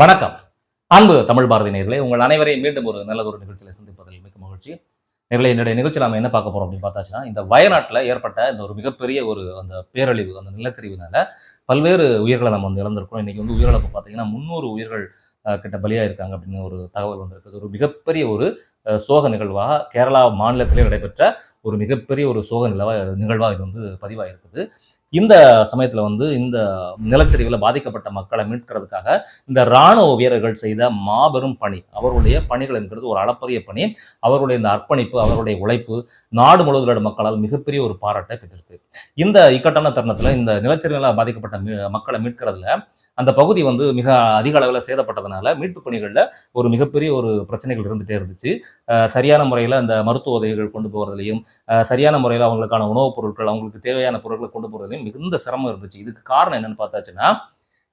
வணக்கம். அன்பு தமிழ் பாரதி நேயர்களே, உங்கள் அனைவரையும் மீண்டும் ஒரு நல்லதொரு நிகழ்ச்சியில சந்திப்பதில் மிக்க மகிழ்ச்சி. நேயர்களே, என்னுடைய நிகழ்ச்சியில நாம என்ன பார்க்க போறோம் அப்படின்னு பார்த்தாச்சுன்னா, இந்த வயநாட்டுல ஏற்பட்ட இந்த ஒரு மிகப்பெரிய ஒரு அந்த பேரழிவு, அந்த நிலச்சரிவினால பல்வேறு உயிர்கள நம்ம வந்து இழந்திருக்கிறோம். இன்னைக்கு வந்து உயிரிழப்பு பார்த்தீங்கன்னா, 300 உயிர்கள் கிட்ட பலியாயிருக்காங்க அப்படின்னு ஒரு தகவல் வந்திருக்கு. ஒரு மிகப்பெரிய ஒரு சோக நிகழ்வா கேரளா மாநிலத்திலே நடைபெற்ற ஒரு மிகப்பெரிய ஒரு சோக நிகழ்வா இது வந்து பதிவாயிருக்குது. இந்த சமயத்துல வந்து இந்த நிலச்சரிவுல பாதிக்கப்பட்ட மக்களை மீட்கிறதுக்காக இந்த ராணுவ வீரர்கள் செய்த மாபெரும் பணி, அவருடைய பணிகள் என்கிறது ஒரு அளப்பரிய பணி. அவருடைய இந்த அர்ப்பணிப்பு, அவருடைய உழைப்பு நாடு முழுவதும் உள்ள மக்களால் மிகப்பெரிய ஒரு பாராட்டை பெற்றிருக்கு. இந்த இக்கட்டான தருணத்துல இந்த நிலச்சரிவுல பாதிக்கப்பட்ட மக்களை மீட்கிறதுல அந்த பகுதி வந்து மிக அதிக அளவில் சேதப்பட்டதுனால மீட்பு பணிகள்ல ஒரு மிகப்பெரிய ஒரு பிரச்சனைகள் இருந்துட்டே இருந்துச்சு. சரியான முறையில் அந்த மருத்துவ உதவிகள் கொண்டு போகிறதுலையும், சரியான முறையில் அவங்களுக்கான உணவுப் பொருட்கள், அவங்களுக்கு தேவையான பொருட்களை கொண்டு போகிறதுலையும் மிகுந்த சிரமம் இருந்துச்சு. இதுக்கு காரணம் என்னன்னு பார்த்தாச்சுன்னா,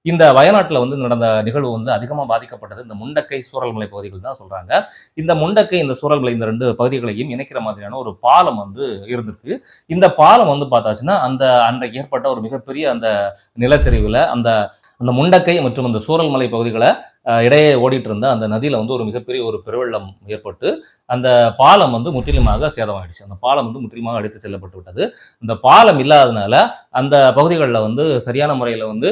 இந்த வயநாட்டுல வந்து நடந்த நிகழ்வு வந்து அதிகமா பாதிக்கப்பட்டது இந்த முண்டக்கை, சூரல்மலை பகுதிகள் தான் சொல்றாங்க. இந்த முண்டக்கை, இந்த சூரல்மலை இந்த 2 பகுதிகளையும் இணைக்கிற மாதிரியான ஒரு பாலம் வந்து இருந்திருக்கு. இந்த பாலம் வந்து பார்த்தாச்சுன்னா, அந்த அன்றைக்கு ஏற்பட்ட ஒரு மிகப்பெரிய அந்த நிலச்சரிவுல அந்த அந்த முண்டக்கை மற்றும் அந்த சூரல்மலை பகுதிகள இடையே ஓடிட்டு இருந்த அந்த நதியில வந்து ஒரு மிகப்பெரிய ஒரு பெருவெள்ளம் ஏற்பட்டு, அந்த பாலம் வந்து முற்றிலுமாக சேதமாயிடுச்சு. அந்த பாலம் வந்து முற்றிலுமாக அடித்துச் செல்லப்பட்டு விட்டது. இந்த பாலம் இல்லாதனால அந்த பகுதிகள்ல வந்து சரியான முறையில வந்து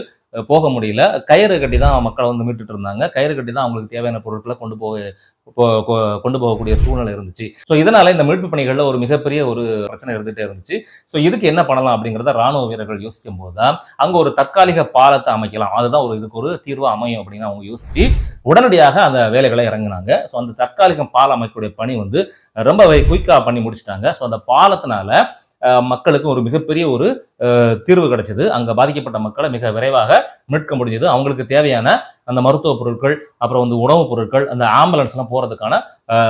போக முடியல. கயிறு கட்டி தான் மக்கள வந்து மீட்டுட்டு இருந்தாங்க. கயிறு கட்டி தான் அவங்களுக்கு தேவையான பொருட்கள கொண்டு போகக்கூடிய சூழ்நிலை இருந்துச்சு. ஸோ இதனால இந்த மீட்பு பணிகள்ல ஒரு மிகப்பெரிய ஒரு பிரச்சனை இருந்துட்டே இருந்துச்சு. ஸோ இதுக்கு என்ன பண்ணலாம் அப்படிங்கிறத ராணுவ வீரர்கள் யோசிக்கும்போது தான், அங்க ஒரு தற்காலிக பாலத்த அமைக்கலாம். அதுதான் இதுக்கு ஒரு தீர்வா அமையும் அப்படின்னு அவங்க யோசிச்சு, உடனடியாக அந்த வேலைகளை இறங்குனாங்க. ஸோ அந்த தற்காலிக பாலம் அமைக்கக்கூடிய பணி வந்து ரொம்பவே குயிக்கா பண்ணி முடிச்சுட்டாங்க. ஸோ அந்த பாலத்தினால மக்களுக்கு ஒரு மிகப்பெரிய ஒரு தீர்வு கிடைச்சது. அங்க பாதிக்கப்பட்ட மக்களை மிக விரைவாக மீட்க முடிஞ்சது. அவங்களுக்கு தேவையான அந்த மருத்துவ பொருட்கள், அப்புறம் வந்து உணவுப் பொருட்கள், அந்த ஆம்புலன்ஸ் எல்லாம் போறதுக்கான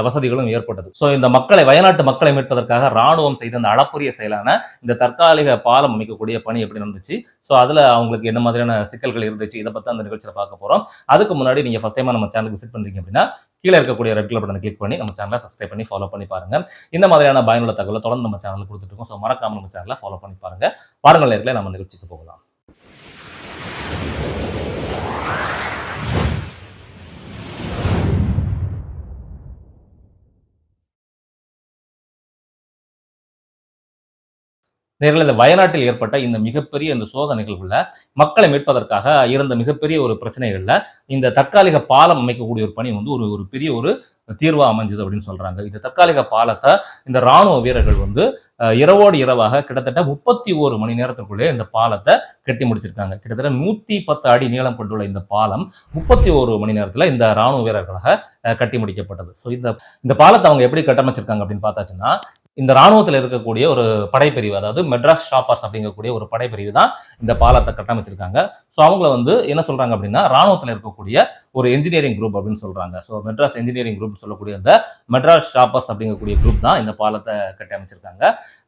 வசதிகளும் ஏற்பட்டது. ஸோ இந்த வயநாட்டு மக்களை மீட்பதற்காக ராணுவம் செய்த அந்த அளப்பரிய செயலான இந்த தற்காலிக பாலம் அமைக்கக்கூடிய பணி எப்படி நடந்துச்சு, ஸோ அதுல அவங்களுக்கு என்ன மாதிரியான சிக்கல்கள் இருந்துச்சு, இதை பத்தி அந்த நிகழ்ச்சியில பார்க்க போறோம். அதுக்கு முன்னாடி நீங்க ஃபர்ஸ்ட் டைமா நம்ம சேனலுக்கு விசிட் பண்றீங்க அப்படின்னா, கீழே இருக்கக்கூடிய ரெட் கலர் பட்டனை கிளிக் பண்ணி நம்ம சேனலை சப்ஸ்கிரைப் பண்ணி ஃபாலோ பண்ணி பாருங்க. இந்த மாதிரியான பயனுள்ள தகவலை தொடர்ந்து நம்ம சேனல் கொடுத்துட்டு இருக்கோம். ஸோ மறக்காம நம்ம சேனலை ஃபாலோ பண்ணி பாருங்க. பாருங்கள் நேயர்களே, நம்ம நிகழ்ச்சிக்கு போகலாம். நேயர்களே, இந்த வயநாட்டில் ஏற்பட்ட இந்த மிகப்பெரிய இந்த சோக நிகழ்வுல மக்களை மீட்பதற்காக இருந்த மிகப்பெரிய ஒரு பிரச்சனைகள்ல இந்த தற்காலிக பாலம் அமைக்கக்கூடிய ஒரு பணி வந்து ஒரு ஒரு பெரிய ஒரு தீர்வா அமைஞ்சது அப்படின்னு சொல்றாங்க. இந்த தற்காலிக பாலத்தை இந்த ராணுவ வீரர்கள் வந்து இரவோடு இரவாக கிட்டத்தட்ட 31 மணி நேரத்துக்குள்ளே இந்த பாலத்தை கட்டி முடிச்சிருக்காங்க. கிட்டத்தட்ட 110 அடி நீளம் கொண்டுள்ள இந்த பாலம் 31 மணி நேரத்துல இந்த ராணுவ வீரர்களாக கட்டி முடிக்கப்பட்டது. ஸோ இந்த பாலத்தை அவங்க எப்படி கட்டமைச்சிருக்காங்க அப்படின்னு பார்த்தாச்சுன்னா, இந்த ராணுவத்தில் இருக்கக்கூடிய ஒரு படைப்பிரிவு, அதாவது மெட்ராஸ் ஷாப்பர்ஸ் அப்படிங்கக்கூடிய ஒரு படைப்பிரிவு தான் இந்த பாலத்தை கட்டமைச்சிருக்காங்க. ஸோ அவங்கள வந்து என்ன சொல்றாங்க அப்படின்னா, ராணுவத்தில் இருக்கக்கூடிய ஒரு என்ஜினியரிங் குரூப் அப்படின்னு சொல்றாங்க. ஸோ மெட்ராஸ் என்ஜினியரிங் குரூப் சொல்லக்கூடிய அந்த மெட்ராஸ் ஷாப்பர்ஸ் அப்படிங்கக்கூடிய குரூப் தான் இந்த பாலத்தை கட்டி அமைச்சிருக்காங்க.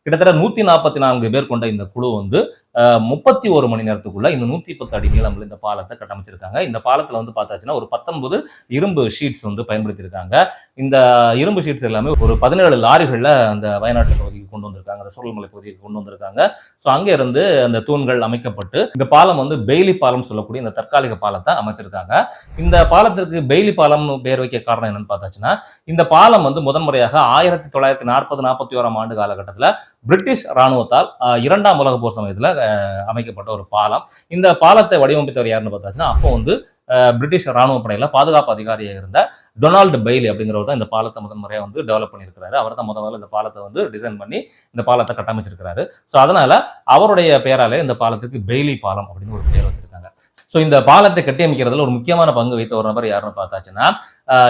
கிட்டத்தட்ட 144 பேர் கொண்ட இந்த குழு வந்து 31 மணி நேரத்துக்குள்ள இந்த 110 அடி நீளம்ல இந்த பாலத்தை கட்டமைச்சிருக்காங்க. இந்த பாலத்துல வந்து பார்த்தாச்சுன்னா ஒரு 19 இரும்பு ஷீட்ஸ் வந்து பயன்படுத்தியிருக்காங்க. இந்த இரும்பு ஷீட்ஸ் எல்லாமே ஒரு 17 லாரிகள்ல அந்த வயநாட்டு பகுதிக்கு கொண்டு வந்திருக்காங்க, அந்த சூரல்மலை பகுதிக்கு கொண்டு வந்திருக்காங்க. ஸோ அங்க இருந்து அந்த தூண்கள் அமைக்கப்பட்டு இந்த பாலம் வந்து பெய்லி பாலம் சொல்லக்கூடிய இந்த தற்காலிக பாலத்தை அமைச்சிருக்காங்க. இந்த பாலத்திற்கு பெய்லி பாலம்னு பேர் வைக்க காரணம் என்னன்னு பார்த்தாச்சுன்னா, இந்த பாலம் வந்து முதன்முறையாக 1940-41 ஆண்டு காலகட்டத்தில் பிரிட்டிஷ் ராணுவத்தால் 2ஆம் உலக போர் சமயத்தில் அமைக்கப்பட்ட ஒரு பாலம். இந்த பாலத்தை வடிவமைத்தவர் யாருன்னு பார்த்தாச்சுன்னா, அப்போ வந்து பிரிட்டிஷ் ராணுவ படையில பாதுகாப்பு அதிகாரியாக இருந்த டொனால்டு பெய்லி அப்படிங்கிறவர் தான் இந்த பாலத்தை முதன்முறையா வந்து டெவலப் பண்ணியிருக்கிறாரு. அவர் தான் முதல்ல இந்த பாலத்தை வந்து டிசைன் பண்ணி இந்த பாலத்தை கட்டமைச்சிருக்கிறாரு. ஸோ அதனால அவருடைய பெயராலே இந்த பாலத்துக்கு பெய்லி பாலம் அப்படின்னு ஒரு பெயர் வச்சிருக்காங்க. ஸோ இந்த பாலத்தை கட்டியமைக்கிறதுல ஒரு முக்கியமான பங்கு வைத்த ஒரு நபர் யாருன்னு பார்த்தாச்சுன்னா,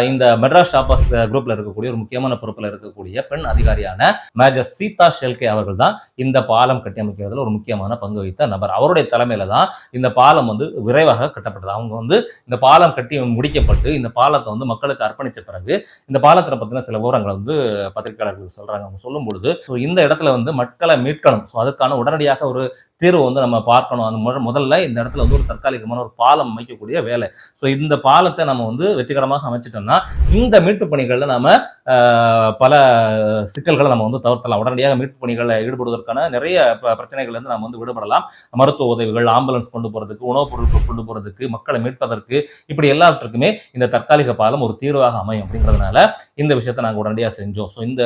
இந்த மெட்ராஸ் ஷாப்பர்ஸ் குரூப்ல இருக்கக்கூடிய ஒரு முக்கியமான பொறுப்புல இருக்கக்கூடிய பெண் அதிகாரியான மேஜர் சீதா ஷெல்கே அவர்கள் தான் இந்த பாலம் கட்டியமைக்கிறதுல ஒரு முக்கியமான பங்கு வைத்த நபர். அவருடைய தலைமையில தான் இந்த பாலம் வந்து விரைவாக கட்டப்பட்டது. அவங்க வந்து இந்த பாலம் கட்டி முடிக்கப்பட்டு இந்த பாலத்தை வந்து மக்களுக்கு அர்ப்பணிச்ச பிறகு இந்த பாலத்தை பத்தின சில விவரங்களை வந்து பத்திரிகையாளர்களுக்கு சொல்றாங்க. அவங்க சொல்லும் பொழுது, இந்த இடத்துல வந்து மக்களை மீட்கணும், ஸோ அதுக்கான உடனடியாக ஒரு தீர்வு வந்து நம்ம பார்க்கணும். அந்த முதல்ல இந்த இடத்துல வந்து ஒரு தற்காலிகமான ஒரு பாலம் அமைக்கக்கூடிய வேலை. ஸோ இந்த பாலத்தை நம்ம வந்து வெற்றிகரமாக அமைச்ச நினைச்சிட்டோம்னா இந்த மீட்பு பணிகள்ல நாம பல சிக்கல்களை நம்ம வந்து தவிர்த்தலாம். உடனடியாக மீட்பு பணிகளில் ஈடுபடுவதற்கான நிறைய பிரச்சனைகள் இருந்து நம்ம வந்து விடுபடலாம். மருத்துவ உதவிகள், ஆம்புலன்ஸ் கொண்டு போறதுக்கு, உணவுப் பொருட்கள் கொண்டு போறதுக்கு, மக்களை மீட்பதற்கு, இப்படி எல்லாவற்றுக்குமே இந்த தற்காலிக பாலம் ஒரு தீர்வாக அமையும் அப்படிங்கிறதுனால இந்த விஷயத்தை நாங்கள் உடனடியாக செஞ்சோம். ஸோ இந்த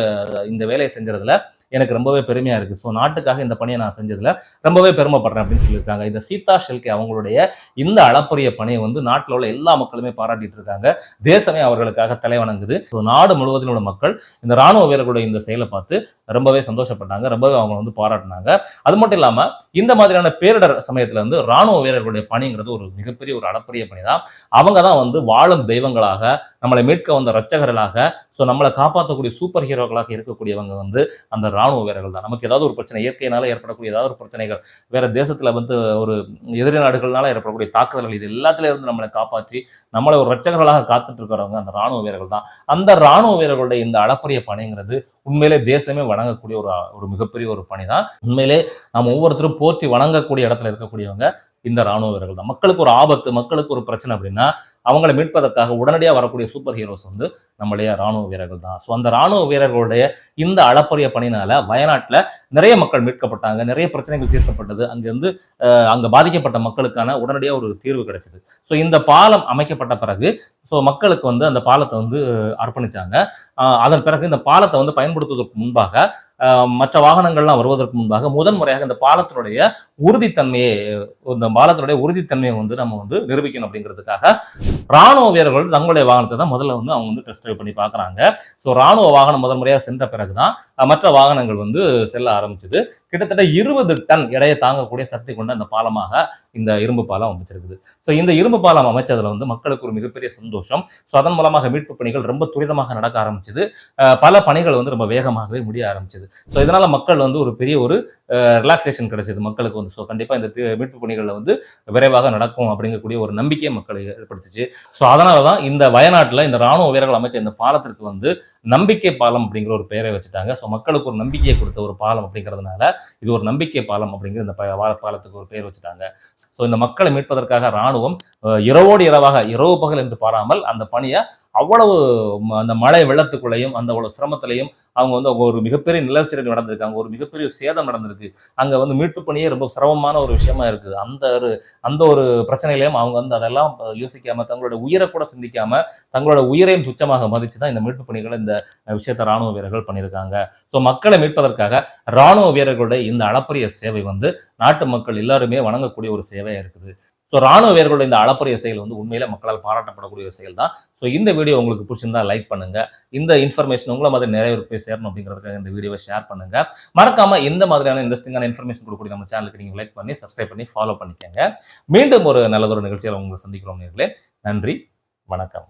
இந்த வேலையை செஞ்சதுல எனக்கு ரொம்பவே பெருமையா இருக்கு. ஸோ நாட்டுக்காக இந்த பணியை நான் செஞ்சதுல ரொம்பவே பெருமைப்படுறேன் அப்படின்னு சொல்லியிருக்காங்க. இந்த சீதா ஷெல்கே அவங்களுடைய இந்த அளப்பரிய பணியை வந்து நாட்டில் உள்ள எல்லா மக்களுமே பாராட்டிட்டு இருக்காங்க. தேசமே அவர்களுக்காக தலைவணங்குது. ஸோ நாடு முழுவதிலும் உள்ள மக்கள் இந்த ராணுவ வீரர்களுடைய இந்த செயலை பார்த்து ரொம்பவே சந்தோஷப்பட்டாங்க, ரொம்பவே அவங்க வந்து பாராட்டினாங்க. அது மட்டும் இல்லாம இந்த மாதிரியான பேரிடர் சமயத்துல வந்து ராணுவ வீரர்களுடைய பணிங்கிறது ஒரு மிகப்பெரிய ஒரு அளப்பரிய பணி தான். அவங்க தான் வந்து வாழும் தெய்வங்களாக, நம்மளை மீட்க வந்த ரட்சகர்களாக, ஸோ நம்மளை காப்பாற்றக்கூடிய சூப்பர் ஹீரோக்களாக இருக்கக்கூடியவங்க வந்து அந்த ராணுவ வீரர்கள் தான். நமக்கு ஏதாவது ஒரு பிரச்சனை, இயற்கையினால ஏற்படக்கூடிய ஏதாவது ஒரு பிரச்சனைகள், வேற தேசத்துல வந்து ஒரு எதிரி நாடுகள்னால ஏற்படக்கூடிய தாக்குதல்கள், இது எல்லாத்துல இருந்து நம்மளை காப்பாற்றி நம்மளை ஒரு ரட்சகர்களாக காத்துட்டு இருக்கிறவங்க அந்த ராணுவ வீரர்கள் தான். அந்த ராணுவ வீரர்களுடைய இந்த அளப்பரிய பணிங்கிறது உண்மையிலே தேசமே வணங்கக்கூடிய ஒரு மிகப்பெரிய ஒரு பணி தான். உண்மையிலே நாம் ஒவ்வொருத்தரும் போற்றி வணங்கக்கூடிய இடத்துல இருக்கக்கூடியவங்க இந்த ராணுவ வீரர்கள் தான். மக்களுக்கு ஒரு ஆபத்து, மக்களுக்கு ஒரு பிரச்சனை அப்படின்னா அவங்களை மீட்பதற்காக உடனடியாக வரக்கூடிய சூப்பர் ஹீரோஸ் வந்து நம்மளுடைய ராணுவ வீரர்கள் தான். ஸோ அந்த ராணுவ வீரர்களுடைய இந்த அளப்பரிய பணினால வயநாட்டில் நிறைய மக்கள் மீட்கப்பட்டாங்க, நிறைய பிரச்சனைகள் தீர்க்கப்பட்டது. அங்கிருந்து அங்க பாதிக்கப்பட்ட மக்களுக்கான உடனடியாக ஒரு தீர்வு கிடைச்சது. ஸோ இந்த பாலம் அமைக்கப்பட்ட பிறகு ஸோ மக்களுக்கு வந்து அந்த பாலத்தை வந்து அர்ப்பணிச்சாங்க. அதன் பிறகு இந்த பாலத்தை வந்து பயன்படுத்துவதற்கு முன்பாக மற்ற வாகனங்கள்லாம் வருவதற்கு முன்பாக முதன்முறையாக இந்த பாலத்தினுடைய உறுதித்தன்மையை இந்த பாலத்தினுடைய உறுதித்தன்மையை வந்து நம்ம வந்து நிரூபிக்கணும் அப்படிங்கிறதுக்காக ராணுவ வீரர்கள் தங்களுடைய வாகனத்தை தான் முதல்ல வந்து அவங்க வந்து டெஸ்ட் ட்ரைவ் பண்ணி பார்க்குறாங்க. ஸோ ராணுவ வாகனம் முதன்முறையாக சென்ற பிறகுதான் மற்ற வாகனங்கள் வந்து செல்ல ஆரம்பிச்சது. கிட்டத்தட்ட 20 டன் எடையை தாங்கக்கூடிய சக்தி கொண்ட அந்த பாலமாக இந்த இரும்பு பாலம் அமைச்சிருக்குது. ஸோ இந்த இரும்பு பாலம் அமைச்சதுல வந்து மக்களுக்கு ஒரு மிகப்பெரிய சந்தோஷம். ஸோ அதன் மூலமாக மீட்பு பணிகள் ரொம்ப துரிதமாக நடக்க ஆரம்பிச்சது. பல பணிகள் வந்து ரொம்ப வேகமாகவே முடிய ஆரம்பிச்சது. ஸோ இதனால மக்கள் வந்து ஒரு பெரிய ஒரு ரிலாக்ஸேஷன் கிடைச்சது மக்களுக்கு வந்து. ஸோ கண்டிப்பா இந்த மீட்பு பணிகளில் வந்து விரைவாக நடக்கும் அப்படிங்கக்கூடிய ஒரு நம்பிக்கையை மக்கள் ஏற்படுத்துச்சு. ஸோ அதனாலதான் இந்த வயநாட்டில் இந்த ராணுவ வீரர்கள் அமைச்ச இந்த பாலத்திற்கு வந்து நம்பிக்கை பாலம் அப்படிங்கிற ஒரு பெயரை வச்சுட்டாங்க. ஸோ மக்களுக்கு ஒரு நம்பிக்கையை கொடுத்த ஒரு பாலம் அப்படிங்கிறதுனால இது ஒரு நம்பிக்கை பாலம் அப்படிங்கிற இந்த பாலத்துக்கு ஒரு பெயர் வச்சுட்டாங்க. ஸோ இந்த மக்களை மீட்பதற்காக ராணுவம் இரவோடு இரவாக, இரவு பகல் என்று பாராமல் அந்த பணியை அவ்வளவு அந்த மழை வெள்ளத்துக்குள்ளேயும் அந்த அவ்வளவு சிரமத்திலையும் அவங்க வந்து ஒரு மிகப்பெரிய நிலச்சரிவு நடந்திருக்காங்க, ஒரு மிகப்பெரிய சேதம் நடந்திருக்கு. அங்க வந்து மீட்பு பணியே ரொம்ப சிரமமான ஒரு விஷயமா இருக்குது. அந்த ஒரு பிரச்சனையிலையும் அவங்க வந்து அதெல்லாம் யோசிக்காம, தங்களோட உயிரை கூட சிந்திக்காம, தங்களோட உயிரையும் துச்சமாக மதிச்சுதான் இந்த மீட்பு பணிகளை இந்த விஷயத்தை ராணுவ வீரர்கள் பண்ணியிருக்காங்க. ஸோ மக்களை மீட்பதற்காக ராணுவ வீரர்களுடைய இந்த அளப்பரிய சேவை வந்து நாட்டு மக்கள் எல்லாருமே வணங்கக்கூடிய ஒரு சேவையா இருக்குது. ஸோ ராணுவ வீரர்களுடைய இந்த அளப்பரிய செயல் வந்து உண்மையில மக்களால் பாராட்டப்படக்கூடிய ஒரு செயல் தான். ஸோ இந்த வீடியோ உங்களுக்கு பிடிச்சிருந்தா லைக் பண்ணுங்க. இந்த இன்ஃபர்மேஷன் உங்களை மாதிரி நிறைய பேர் போய் சேரணும் அப்படிங்கிறதுக்காக இந்த வீடியோவை ஷேர் பண்ணுங்க. மறக்காம இந்த மாதிரியான இன்ட்ரெஸ்டிங்கான இன்ஃபர்மேஷன் கொடுக்கக்கூடிய நம்ம சேனலுக்கு நீங்க லைக் பண்ணி சப்ஸ்கிரைப் பண்ணி ஃபாலோ பண்ணிக்கங்க. மீண்டும் ஒரு நல்லதொரு நிகழ்ச்சியில் உங்களை சந்திக்கிறோம் நேர்களே. நன்றி, வணக்கம்.